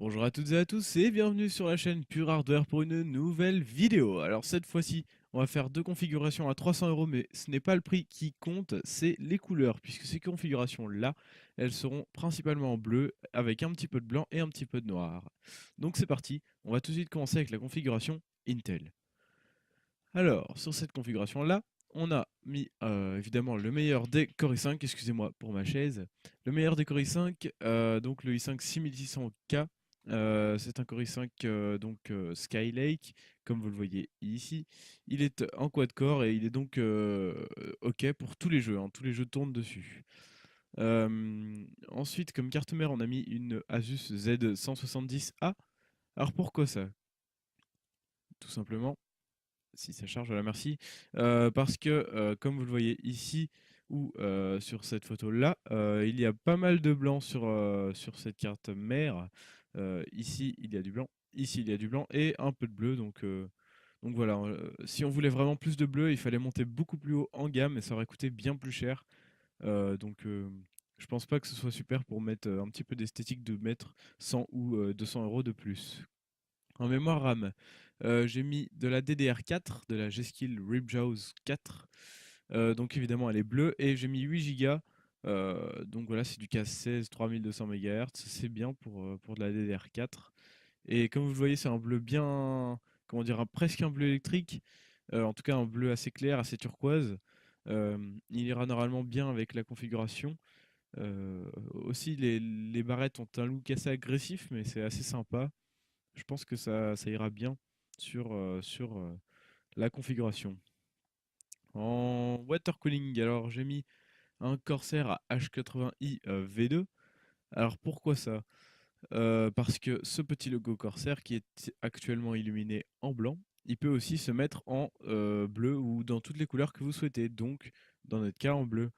Bonjour à toutes et à tous et bienvenue sur la chaîne Pure Hardware pour une nouvelle vidéo. Alors cette fois-ci, on va faire deux configurations à 300 € mais ce n'est pas le prix qui compte, c'est les couleurs puisque ces configurations-là, elles seront principalement en bleu avec un petit peu de blanc et un petit peu de noir. Donc c'est parti, on va tout de suite commencer avec la configuration Intel. Alors, sur cette configuration-là, on a mis évidemment le meilleur des Core i5, excusez-moi pour ma chaise. Le meilleur des Core i5, donc le i5 6600K. C'est un Core i5 Skylake, comme vous le voyez ici. Il est en quad-core et il est donc OK pour tous les jeux, hein, tous les jeux tournent dessus. Ensuite, comme carte mère, on a mis une Asus Z170A. Alors pourquoi ça? Tout simplement si ça charge, voilà, merci. Parce que, comme vous le voyez ici ou sur cette photo-là, il y a pas mal de blanc sur cette carte mère. Ici, il y a du blanc, ici, il y a du blanc et un peu de bleu. Donc voilà, si on voulait vraiment plus de bleu, il fallait monter beaucoup plus haut en gamme et ça aurait coûté bien plus cher. Je pense pas que ce soit super pour mettre un petit peu d'esthétique de mettre 100 ou 200 € de plus. En mémoire RAM, j'ai mis de la DDR4, de la G-Skill Ripjaws 4. Donc évidemment elle est bleue et j'ai mis 8 Go. Donc voilà, c'est du K16 3200 MHz, c'est bien pour de la DDR4. Et comme vous le voyez, c'est un bleu bien, comment dire, presque un bleu électrique. En tout cas un bleu assez clair, assez turquoise. Il ira normalement bien avec la configuration. Aussi les barrettes ont un look assez agressif, mais c'est assez sympa. Je pense que ça ira bien sur la configuration. En water cooling, alors j'ai mis un Corsair à H80i V2. Alors pourquoi ça? Parce que ce petit logo Corsair qui est actuellement illuminé en blanc, il peut aussi se mettre en bleu ou dans toutes les couleurs que vous souhaitez. Donc dans notre cas en bleu.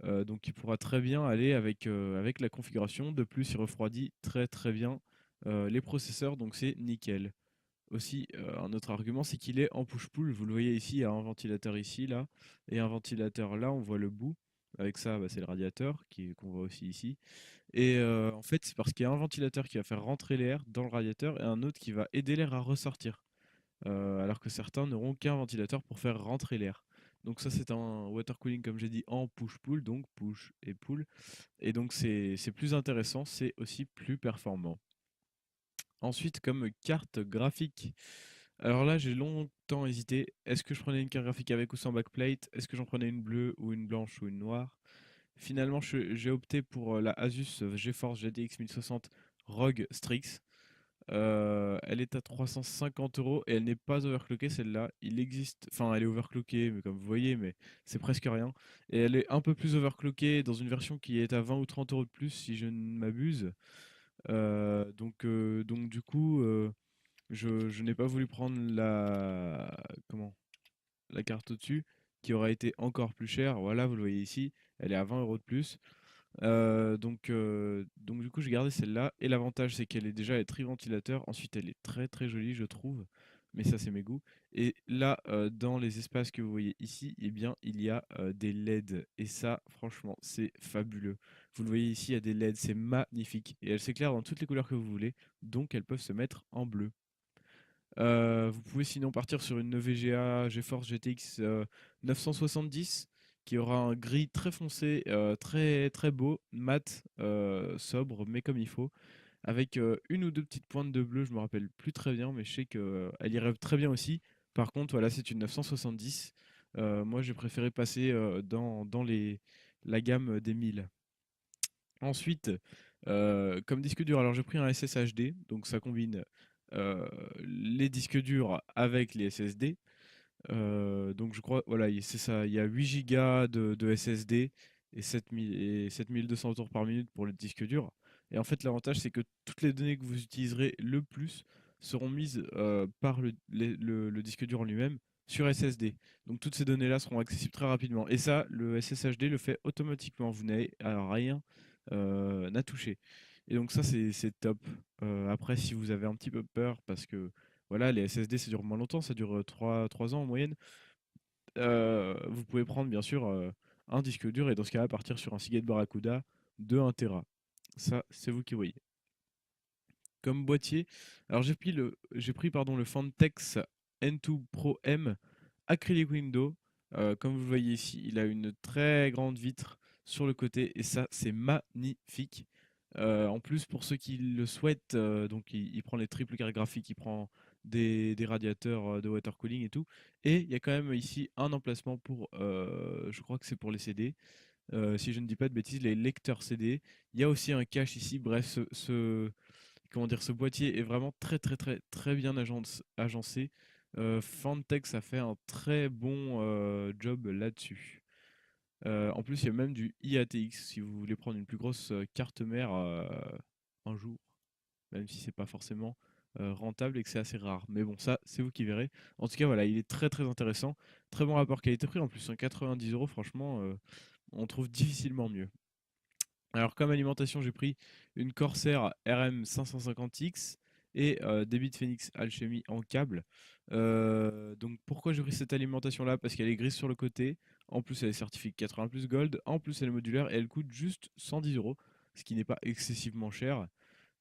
Donc il pourra très bien aller avec la configuration. De plus, il refroidit très très bien les processeurs, donc c'est nickel. Aussi, un autre argument, c'est qu'il est en push-pull. Vous le voyez ici, il y a un ventilateur ici, là, et un ventilateur là, on voit le bout. Avec ça, bah, c'est le radiateur qu'on voit aussi ici. Et en fait, c'est parce qu'il y a un ventilateur qui va faire rentrer l'air dans le radiateur et un autre qui va aider l'air à ressortir. Alors que certains n'auront qu'un ventilateur pour faire rentrer l'air. Donc ça, c'est un water cooling, comme j'ai dit, en push-pull, donc push et pull. Et donc c'est plus intéressant, c'est aussi plus performant. Ensuite, comme carte graphique, alors là, j'ai longtemps hésité. Est-ce que je prenais une carte graphique avec ou sans backplate? Est-ce que j'en prenais une bleue ou une blanche ou une noire? Finalement, j'ai opté pour la Asus GeForce GTX 1060 ROG Strix. Elle est à 350 € et elle n'est pas overclockée celle-là. Il existe, enfin elle est overclockée, mais comme vous voyez, mais c'est presque rien. Et elle est un peu plus overclockée dans une version qui est à 20 ou 30 € de plus si je ne m'abuse. Donc du coup, je n'ai pas voulu prendre la carte au-dessus, qui aurait été encore plus chère. Voilà, vous le voyez ici, elle est à 20 € de plus. Donc du coup, j'ai gardé celle-là. Et l'avantage, c'est qu'elle est déjà elle tri-ventilateur. Ensuite, elle est très très jolie, je trouve. Mais ça, c'est mes goûts. Et là, dans les espaces que vous voyez ici, eh bien, il y a des LED. Et ça, franchement, c'est fabuleux. Vous le voyez ici, il y a des LED, c'est magnifique. Et elles s'éclairent dans toutes les couleurs que vous voulez. Donc, elles peuvent se mettre en bleu. Vous pouvez sinon partir sur une VGA GeForce GTX 970 qui aura un gris très foncé, très très beau, mat, sobre, mais comme il faut, avec une ou deux petites pointes de bleu, je me rappelle plus très bien, mais je sais qu'elle irait très bien aussi. Par contre, voilà, c'est une 970. Moi, j'ai préféré passer dans la gamme des 1000. Ensuite, comme disque dur, alors j'ai pris un SSHD, donc ça combine les disques durs avec les SSD. Donc je crois, voilà, c'est ça, il y a 8 Go de SSD et 7200 tours par minute pour le disque dur. Et en fait, l'avantage, c'est que toutes les données que vous utiliserez le plus seront mises par le disque dur en lui-même sur SSD. Donc toutes ces données-là seront accessibles très rapidement. Et ça, le SSHD le fait automatiquement. Vous n'avez à rien à toucher. Et donc ça, c'est top. Après, si vous avez un petit peu peur, parce que voilà, les SSD, ça dure moins longtemps, ça dure 3 ans en moyenne. Vous pouvez prendre bien sûr un disque dur et dans ce cas-là partir sur un Seagate Barracuda de 1 Tera. Ça, c'est vous qui voyez. Comme boîtier, alors j'ai pris pardon, le Fantex N2 Pro M Acrylic Window. Comme vous le voyez ici, il a une très grande vitre sur le côté et ça, c'est magnifique. En plus, pour ceux qui le souhaitent, donc il prend les triples cartes graphiques, il prend des radiateurs de water cooling et tout. Et il y a quand même ici un emplacement pour, je crois que c'est pour les CD. Si je ne dis pas de bêtises, les lecteurs CD. Il y a aussi un cache ici. Bref, comment dire, ce boîtier est vraiment très très très très bien agencé. Fantex a fait un très bon job là-dessus. En plus, il y a même du IATX si vous voulez prendre une plus grosse carte mère un jour, même si c'est pas forcément rentable et que c'est assez rare. Mais bon, ça, c'est vous qui verrez. En tout cas, voilà, il est très très intéressant. Très bon rapport qualité-prix. En plus, 90 €, franchement, on trouve difficilement mieux. Alors, comme alimentation, j'ai pris une Corsair RM 550X et des Bit Phoenix Alchemy en câble. Donc, pourquoi j'ai pris cette alimentation-là? Parce qu'elle est grise sur le côté. En plus, elle est certifiée 80 plus Gold. En plus, elle est modulaire et elle coûte juste 110 €, ce qui n'est pas excessivement cher.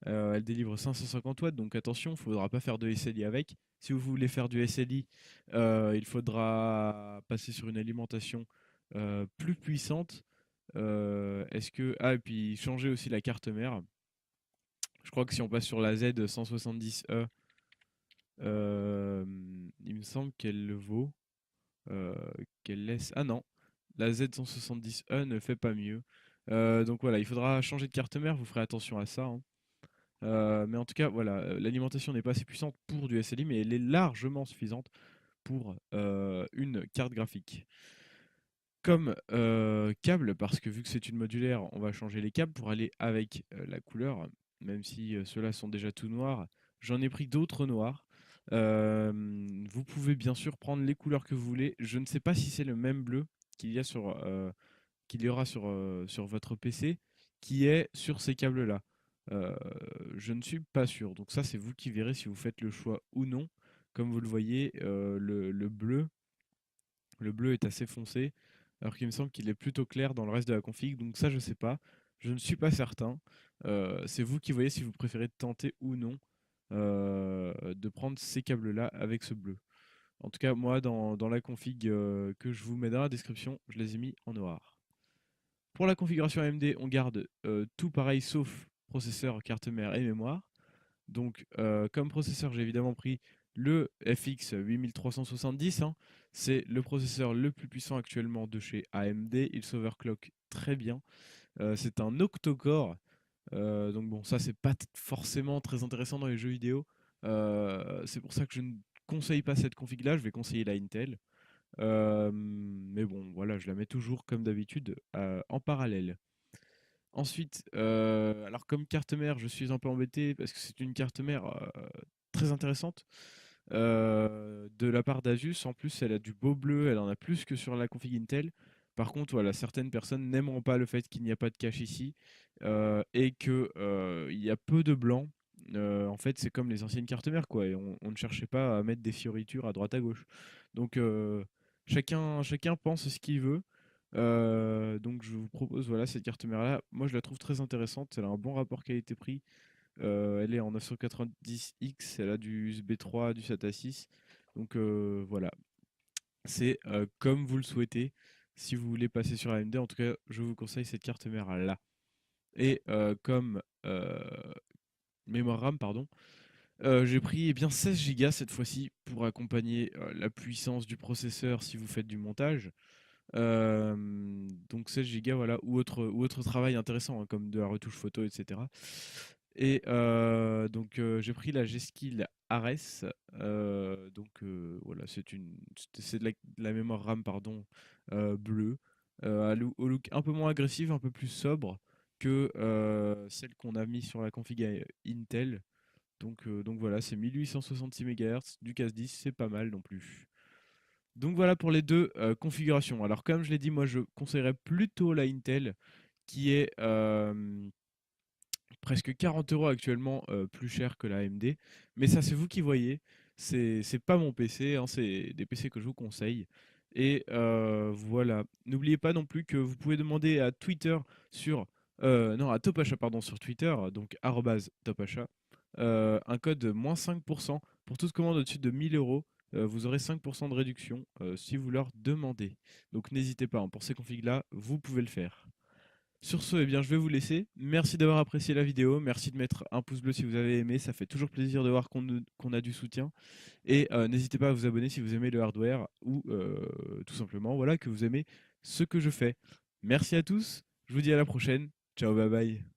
Elle délivre 550 watts, donc attention, il ne faudra pas faire de SLI avec. Si vous voulez faire du SLI, il faudra passer sur une alimentation plus puissante. Est-ce que... Ah, et puis changer aussi la carte mère. Je crois que si on passe sur la Z170E, il me semble qu'elle le vaut. euh, qu'elle laisse... Ah non, la Z170E ne fait pas mieux. Donc voilà, il faudra changer de carte mère, vous ferez attention à ça, hein. Mais en tout cas, voilà, l'alimentation n'est pas assez puissante pour du SLI, mais elle est largement suffisante pour une carte graphique. Comme câble, parce que vu que c'est une modulaire, on va changer les câbles pour aller avec la couleur, même si ceux-là sont déjà tout noirs. J'en ai pris d'autres noirs. Vous pouvez bien sûr prendre les couleurs que vous voulez. Je ne sais pas si c'est le même bleu qu'il y aura sur votre PC qui est sur ces câbles-là. Euh, je ne suis pas sûr. Donc ça, c'est vous qui verrez si vous faites le choix ou non. Comme vous le voyez, le bleu est assez foncé, alors qu'il me semble qu'il est plutôt clair dans le reste de la config. Donc ça, je sais pas. Je ne suis pas certain. C'est vous qui voyez si vous préférez tenter ou non de prendre ces câbles-là avec ce bleu. En tout cas, moi, dans la config que je vous mets dans la description, je les ai mis en noir. Pour la configuration AMD, on garde tout pareil sauf processeur, carte mère et mémoire. Donc, comme processeur, j'ai évidemment pris le FX 8370, hein. C'est le processeur le plus puissant actuellement de chez AMD. Il s'overclock très bien. C'est un octo-core. Donc bon, ça c'est pas forcément très intéressant dans les jeux vidéo. C'est pour ça que je ne conseille pas cette config là. Je vais conseiller la Intel. Mais bon, voilà, je la mets toujours comme d'habitude en parallèle. Ensuite, alors comme carte mère, je suis un peu embêté parce que c'est une carte mère très intéressante de la part d'Asus. En plus, elle a du beau bleu, elle en a plus que sur la config Intel. Par contre, voilà, certaines personnes n'aimeront pas le fait qu'il n'y a pas de cache ici et que il y a peu de blanc. En fait, c'est comme les anciennes cartes mères, quoi. Et on ne cherchait pas à mettre des fioritures à droite à gauche. Donc, chacun pense ce qu'il veut. Donc, je vous propose, voilà, cette carte mère-là. Moi, je la trouve très intéressante. Elle a un bon rapport qualité-prix. Elle est en 990X, elle a du USB 3, du SATA 6. Donc voilà, c'est comme vous le souhaitez. Si vous voulez passer sur AMD, en tout cas, je vous conseille cette carte mère là. Et comme mémoire RAM, pardon, j'ai pris bien 16 Go cette fois-ci pour accompagner la puissance du processeur si vous faites du montage. Donc 16 Go, voilà, ou autre travail intéressant, hein, comme de la retouche photo, etc. Et donc j'ai pris la G-Skill Ares. Donc voilà, c'est de la mémoire RAM, pardon, bleue, au look un peu moins agressif, un peu plus sobre que celle qu'on a mis sur la config Intel. Donc voilà, c'est 1866 MHz, du CAS 10, c'est pas mal non plus. Donc voilà pour les deux configurations. Alors comme je l'ai dit, moi je conseillerais plutôt la Intel qui est presque 40 € actuellement plus cher que la AMD. Mais ça c'est vous qui voyez. C'est pas mon PC, hein, c'est des PC que je vous conseille. Et voilà. N'oubliez pas non plus que vous pouvez demander à Twitter sur... non, à Topachat, pardon, sur Twitter, donc @Topachat. un code moins 5% pour toute commande au-dessus de 1000 euros. Vous aurez 5% de réduction si vous leur demandez. Donc n'hésitez pas, hein, pour ces configs-là, vous pouvez le faire. Sur ce, eh bien, je vais vous laisser. Merci d'avoir apprécié la vidéo. Merci de mettre un pouce bleu si vous avez aimé. Ça fait toujours plaisir de voir qu'on a du soutien. Et n'hésitez pas à vous abonner si vous aimez le hardware ou tout simplement voilà, que vous aimez ce que je fais. Merci à tous. Je vous dis à la prochaine. Ciao, bye bye.